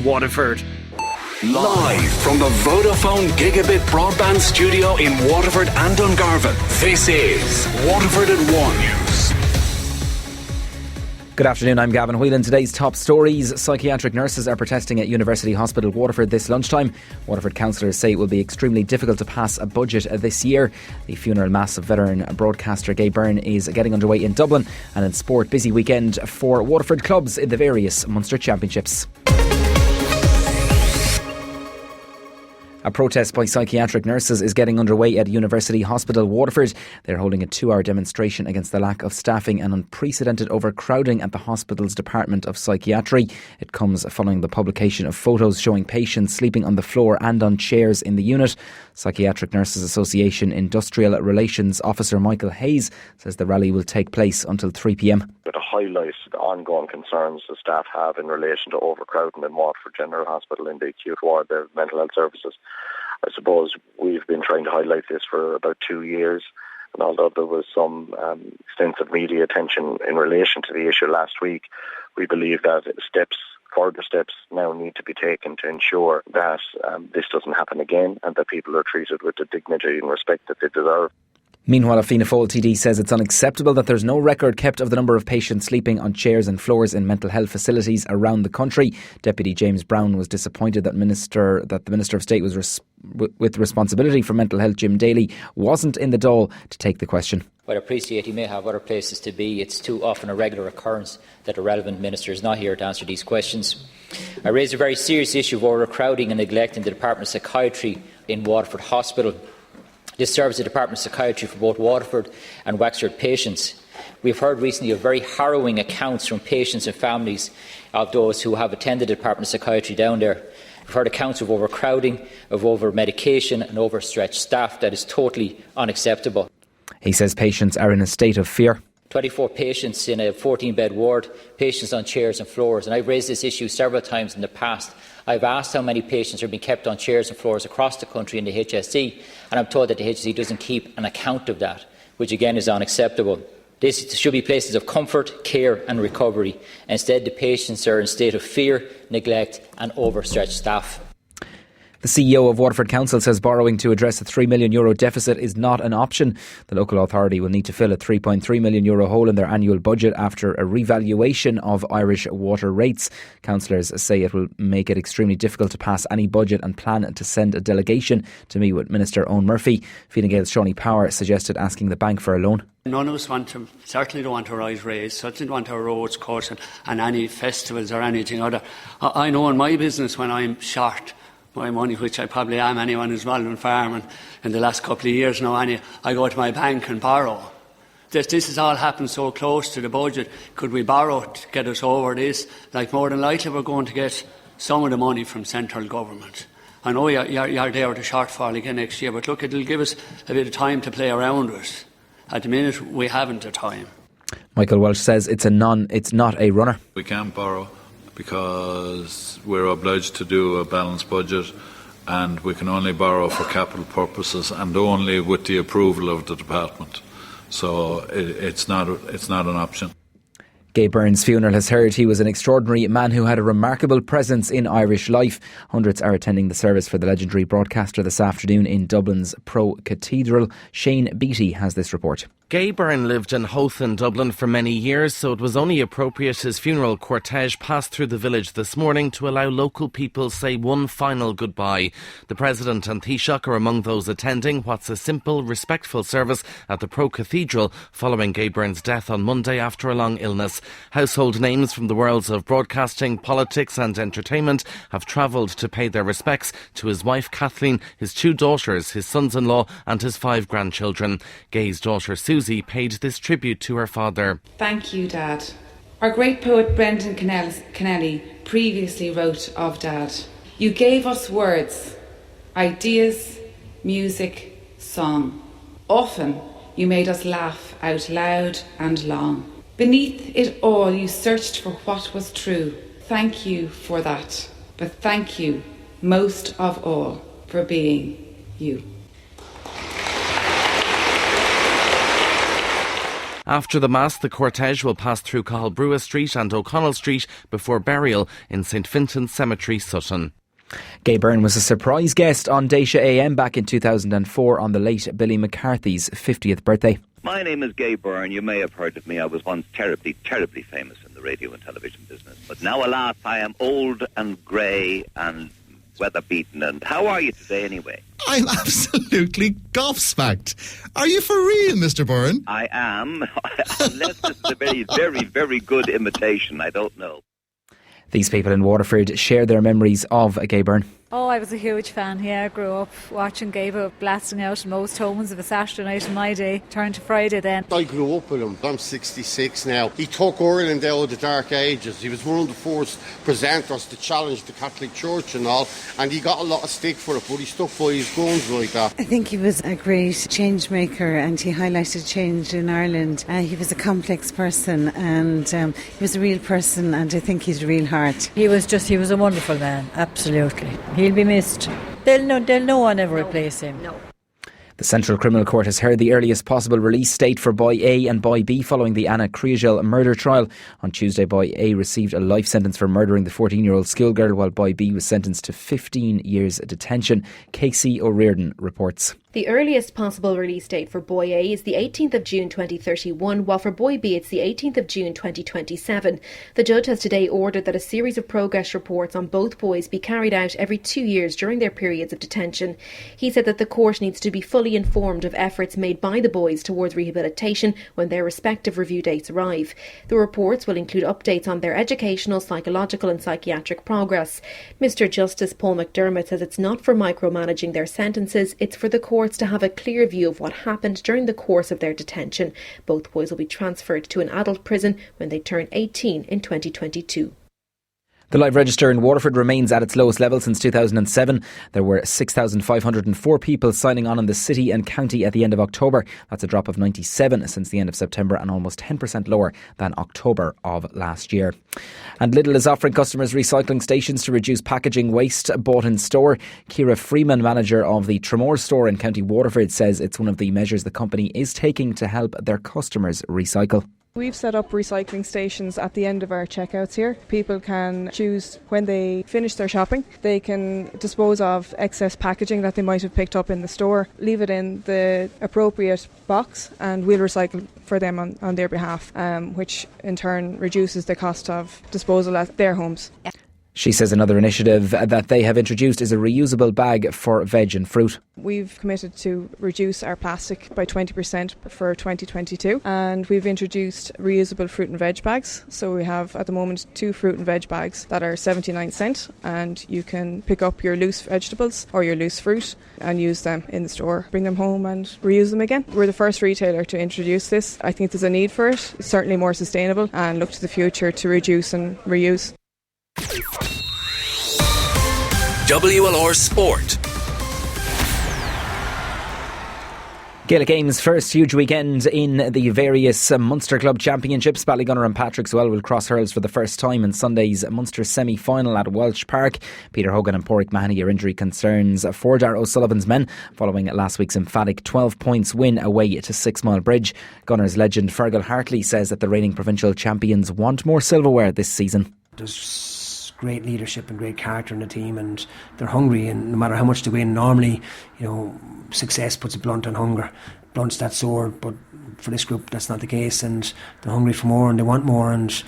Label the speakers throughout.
Speaker 1: Waterford.
Speaker 2: Live from the Vodafone Gigabit Broadband Studio in Waterford and Dungarvan, this is Waterford at 1 News.
Speaker 3: Good afternoon, I'm Gavin Whelan. Today's top stories. Psychiatric nurses are protesting at University Hospital Waterford this lunchtime. Waterford councillors say it will be extremely difficult to pass a budget this year. The funeral mass of veteran broadcaster Gay Byrne is getting underway in Dublin. And in sport, busy weekend for Waterford clubs in the various Munster Championships. A protest by psychiatric nurses is getting underway at University Hospital Waterford. They're holding a 2-hour demonstration against the lack of staffing and unprecedented overcrowding at the hospital's Department of Psychiatry. It comes following the publication of photos showing patients sleeping on the floor and on chairs in the unit. Psychiatric Nurses Association Industrial Relations Officer Michael Hayes says the rally will take place until 3 p.m.
Speaker 4: To highlight the ongoing concerns the staff have in relation to overcrowding in Waterford General Hospital in the acute ward, the mental health services. I suppose we've been trying to highlight this for about 2 years, and although there was some extensive media attention in relation to the issue last week, we believe that further steps now need to be taken to ensure that this doesn't happen again and that people are treated with the dignity and respect that they deserve.
Speaker 3: Meanwhile, a Fianna Fáil TD says it's unacceptable that there's no record kept of the number of patients sleeping on chairs and floors in mental health facilities around the country. Deputy James Brown was disappointed that the Minister of State was with responsibility for mental health, Jim Daly, wasn't in the Dáil to take the question.
Speaker 5: Well, I appreciate he may have other places to be. It's too often a regular occurrence that the relevant minister is not here to answer these questions. I raised a very serious issue of overcrowding and neglect in the Department of Psychiatry in Waterford Hospital. This serves the Department of Psychiatry for both Waterford and Wexford patients. We have heard recently of very harrowing accounts from patients and families of those who have attended the Department of Psychiatry down there. We've heard accounts of overcrowding, of over-medication and overstretched staff. That is totally unacceptable.
Speaker 3: He says patients are in a state of fear.
Speaker 5: 24 patients in a 14-bed ward, patients on chairs and floors. And I've raised this issue several times in the past. I've asked how many patients are being kept on chairs and floors across the country in the HSE, and I'm told that the HSE doesn't keep an account of that, which again is unacceptable. This should be places of comfort, care and recovery. Instead, the patients are in a state of fear, neglect and overstretched staff.
Speaker 3: The CEO of Waterford Council says borrowing to address a €3 million deficit is not an option. The local authority will need to fill a €3.3 million hole in their annual budget after a revaluation of Irish water rates. Councillors say it will make it extremely difficult to pass any budget and plan to send a delegation to meet with Minister Owen Murphy. Fine Gael's Shawnee Power suggested asking the bank for a loan.
Speaker 6: None of us certainly don't want to rise rates, certainly don't want our roads cut and any festivals or anything other. I know in my business when I'm short my money, which I probably am, anyone who's involved in farming in the last couple of years now, I go to my bank and borrow. This has all happened so close to the budget. Could we borrow to get us over this? Like more than likely we're going to get some of the money from central government. I know you're there with a shortfall again next year, but look, it'll give us a bit of time to play around with. At the minute, we haven't the time.
Speaker 3: Michael Walsh says it's not a runner.
Speaker 7: We can't borrow because we're obliged to do a balanced budget, and we can only borrow for capital purposes and only with the approval of the department. So it's not an option.
Speaker 3: Gay Byrne's funeral has heard he was an extraordinary man who had a remarkable presence in Irish life. Hundreds are attending the service for the legendary broadcaster this afternoon in Dublin's Pro Cathedral. Shane Beattie has this report.
Speaker 8: Gay Byrne lived in Howth in Dublin for many years, so it was only appropriate his funeral cortege passed through the village this morning to allow local people say one final goodbye. The President and Taoiseach are among those attending what's a simple, respectful service at the Pro Cathedral following Gay Byrne's death on Monday after a long illness. Household names from the worlds of broadcasting, politics and entertainment have travelled to pay their respects to his wife Kathleen, his 2 daughters, his sons-in-law and his 5 grandchildren. Gay's daughter Susie paid this tribute to her father.
Speaker 9: Thank you, Dad. Our great poet Brendan Kennelly previously wrote of Dad. You gave us words, ideas, music, song. Often you made us laugh out loud and long. Beneath it all you searched for what was true. Thank you for that. But thank you most of all for being you.
Speaker 8: After the Mass, the cortege will pass through Cathal Street and O'Connell Street before burial in St Vincent's Cemetery, Sutton.
Speaker 3: Gay Byrne was a surprise guest on Daisha AM back in 2004 on the late Billy McCarthy's 50th birthday.
Speaker 1: My name is Gay Byrne. You may have heard of me. I was once terribly, terribly famous in the radio and television business. But now, alas, I am old and grey and weather-beaten. And how are you today, anyway?
Speaker 10: I'm absolutely gobsmacked. Are you for real, Mr. Byrne?
Speaker 1: I am. Unless it's a very, very, very good imitation. I don't know.
Speaker 3: These people in Waterford share their memories of Gay Byrne.
Speaker 11: Oh, I was a huge fan. Yeah, I grew up watching Gable blasting out most homes of a Saturday night in my day. Turned to Friday then.
Speaker 12: I grew up with him. I'm 66 now. He took Ireland out of the dark ages. He was one of the first presenters to challenge the Catholic Church and all, and he got a lot of stick for it, but he stuck by his guns like that.
Speaker 13: I think he was a great change maker, and he highlighted change in Ireland. He was a complex person, and he was a real person, and I think he's a real heart.
Speaker 14: He was a wonderful man, absolutely. He'll be missed. They'll no one ever replace him. No.
Speaker 3: The Central Criminal Court has heard the earliest possible release date for Boy A and Boy B following the Anna Kriegel murder trial. On Tuesday, Boy A received a life sentence for murdering the 14-year-old schoolgirl, while Boy B was sentenced to 15 years detention. Casey O'Riordan reports.
Speaker 15: The earliest possible release date for Boy A is the 18th of June 2031, while for Boy B it's the 18th of June 2027. The judge has today ordered that a series of progress reports on both boys be carried out every 2 years during their periods of detention. He said that the court needs to be fully informed of efforts made by the boys towards rehabilitation when their respective review dates arrive. The reports will include updates on their educational, psychological and psychiatric progress. Mr Justice Paul McDermott says it's not for micromanaging their sentences, it's for the courts to have a clear view of what happened during the course of their detention. Both boys will be transferred to an adult prison when they turn 18 in 2022.
Speaker 3: The live register in Waterford remains at its lowest level since 2007. There were 6,504 people signing on in the city and county at the end of October. That's a drop of 97 since the end of September and almost 10% lower than October of last year. And Lidl is offering customers recycling stations to reduce packaging waste bought in store. Ciara Freeman, manager of the Tramore store in County Waterford, says it's one of the measures the company is taking to help their customers recycle.
Speaker 16: We've set up recycling stations at the end of our checkouts here. People can choose when they finish their shopping. They can dispose of excess packaging that they might have picked up in the store, leave it in the appropriate box, and we'll recycle for them on their behalf, which in turn reduces the cost of disposal at their homes.
Speaker 3: She says another initiative that they have introduced is a reusable bag for veg and fruit.
Speaker 16: We've committed to reduce our plastic by 20% for 2022, and we've introduced reusable fruit and veg bags. So we have at the moment 2 fruit and veg bags that are 79 cents, and you can pick up your loose vegetables or your loose fruit and use them in the store, bring them home and reuse them again. We're the first retailer to introduce this. I think there's a need for it. It's certainly more sustainable, and look to the future to reduce and reuse.
Speaker 2: WLR Sport.
Speaker 3: Gaelic Games' first huge weekend in the various Munster Club Championships. Ballygunner and Patrickswell will cross hurls for the first time in Sunday's Munster semi-final at Welsh Park. Peter Hogan and Porrick Mahoney are injury concerns for Dar O'Sullivan's men following last week's emphatic 12 points win away to 6 Mile Bridge. Gunners legend Fergal Hartley says that the reigning provincial champions want more silverware this season.
Speaker 17: There's great leadership and great character in the team, and they're hungry, and no matter how much they win, normally, success puts a blunt on hunger, blunts that sword, but for this group that's not the case, and they're hungry for more and they want more, and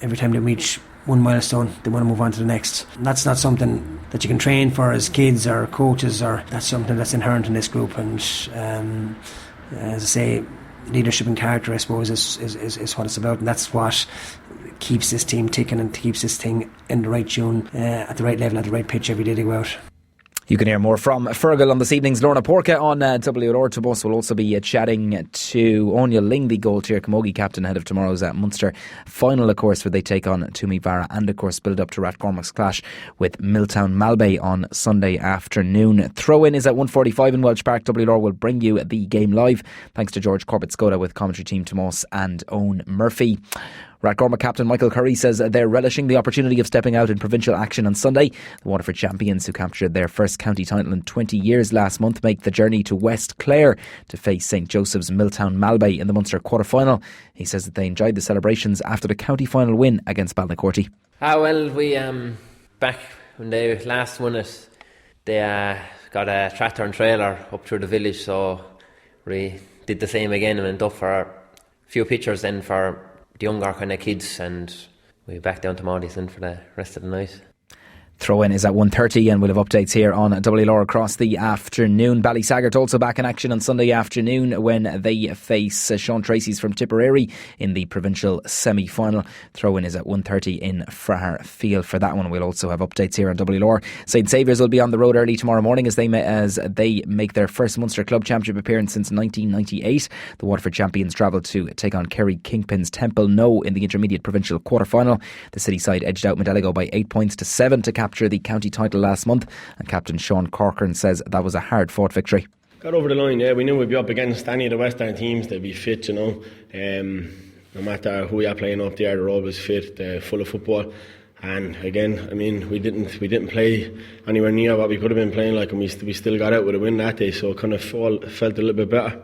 Speaker 17: every time they reach one milestone they want to move on to the next. And that's not something that you can train for as kids or coaches, or that's something that's inherent in this group, and as I say, leadership and character, I suppose, is what it's about, and that's what keeps this team ticking and keeps this thing in the right tune, at the right level, at the right pitch every day they go out.
Speaker 3: You can hear more from Fergal on this evening's Lorna Porca on WLR. Tobias will also be chatting to Anya Ling, the Goal-Tier Camogie captain, ahead of tomorrow's Munster final, of course, where they take on Toomey Vara, and of course build up to Rathcormac's clash with Milltown Malbay on Sunday afternoon. Throw-in is at 1:45 in Welsh Park. WLR will bring you the game live. Thanks to George Corbett Skoda with commentary team Tomas and Owen Murphy. Rathgormack captain Michael Curry says they're relishing the opportunity of stepping out in provincial action on Sunday. The Waterford champions, who captured their first county title in 20 years last month, make the journey to West Clare to face St Joseph's Milltown Malbay in the Munster quarter-final. He says that they enjoyed the celebrations after the county final win against Balnacourty.
Speaker 18: Well, we back when they last won it, they got a tractor and trailer up through the village, so we did the same again and went up for a few pictures then for the younger kind of kids, and we back down to Maudie's then for the rest of the night.
Speaker 3: Throw-in is at 1:30 and we'll have updates here on WLR across the afternoon. Ballysaggart also back in action on Sunday afternoon when they face Sean Tracy's from Tipperary in the provincial semi-final. Throw-in is at 1:30 in Frahar Field for that one. We'll also have updates here on WLR. St Saviour's will be on the road early tomorrow morning as they make their first Munster Club Championship appearance since 1998. The Waterford champions travel to take on Kerry Kingpin's Temple No in the intermediate provincial quarter-final. The city side edged out Medeligo by 8 points to 7 to capture the county title last month, and captain Sean Corcoran says that was a hard fought victory.
Speaker 19: Got over the line, yeah. We knew we'd be up against any of the Western teams. They'd be fit, you know. No matter who you're playing up there, they're always fit, they're full of football. And again, I mean, we didn't play anywhere near what we could have been playing like, and we still got out with a win that day, so it kind of felt a little bit better.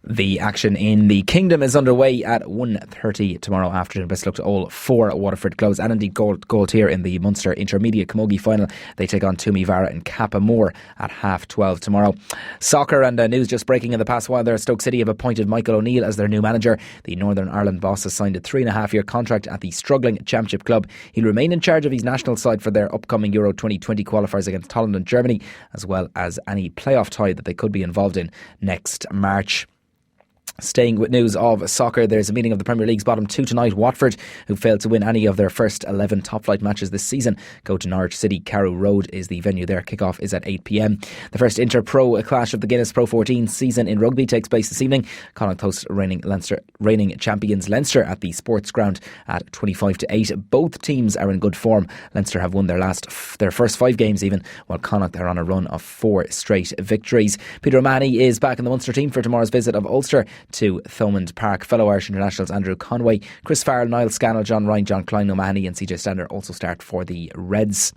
Speaker 3: The action in the Kingdom is underway at 1:30 tomorrow afternoon. Best luck to all 4 Waterford clubs, and indeed Gold here in the Munster Intermediate Camogie final. They take on Toomey Vara and Capamore at 12:30 tomorrow. Soccer and news just breaking in the past while there. Stoke City have appointed Michael O'Neill as their new manager. The Northern Ireland boss has signed a 3.5-year contract at the struggling Championship club. He'll remain in charge of his national side for their upcoming Euro 2020 qualifiers against Holland and Germany, as well as any playoff tie that they could be involved in next March. Staying with news of soccer, there's a meeting of the Premier League's bottom 2 tonight. Watford, who failed to win any of their first 11 top-flight matches this season, go to Norwich City. Carrow Road is the venue there. Kick-off is at 8 p.m. The first inter-pro clash of the Guinness Pro 14 season in rugby takes place this evening. Connacht host reigning champions Leinster at the Sports Ground at 25-8. Both teams are in good form. Leinster have won their first 5 games even, while Connacht are on a run of 4 straight victories. Peter O'Mahony is back in the Munster team for tomorrow's visit of Ulster to Thomond Park. Fellow Irish internationals Andrew Conway, Chris Farrell, Niall Scannell, John Ryan, John Klein, O'Mahony and CJ Stander also start for the Reds.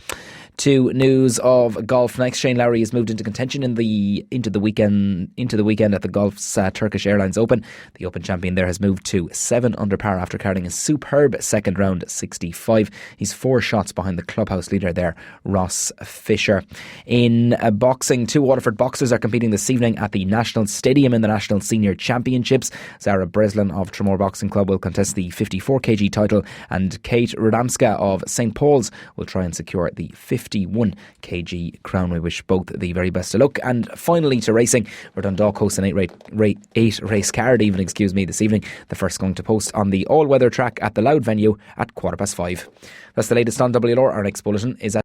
Speaker 3: To news of golf next. Shane Lowry has moved into contention into the weekend at the Golf's Turkish Airlines Open. The Open champion there has moved to 7 under par after carrying a superb second round 65. He's 4 shots behind the clubhouse leader there, Ross Fisher. In boxing, 2 Waterford boxers are competing this evening at the National Stadium in the National Senior Championships. Zara Breslin of Tramore Boxing Club will contest the 54kg title, and Kate Radomska of St Paul's will try and secure the 51kg crown. We wish both the very best of luck. And finally to racing, where Dundalk hosts an 8 race card evening this evening. The first going to post on the all-weather track at the Loud venue at 5:15. That's the latest on WLR. Our next bulletin is at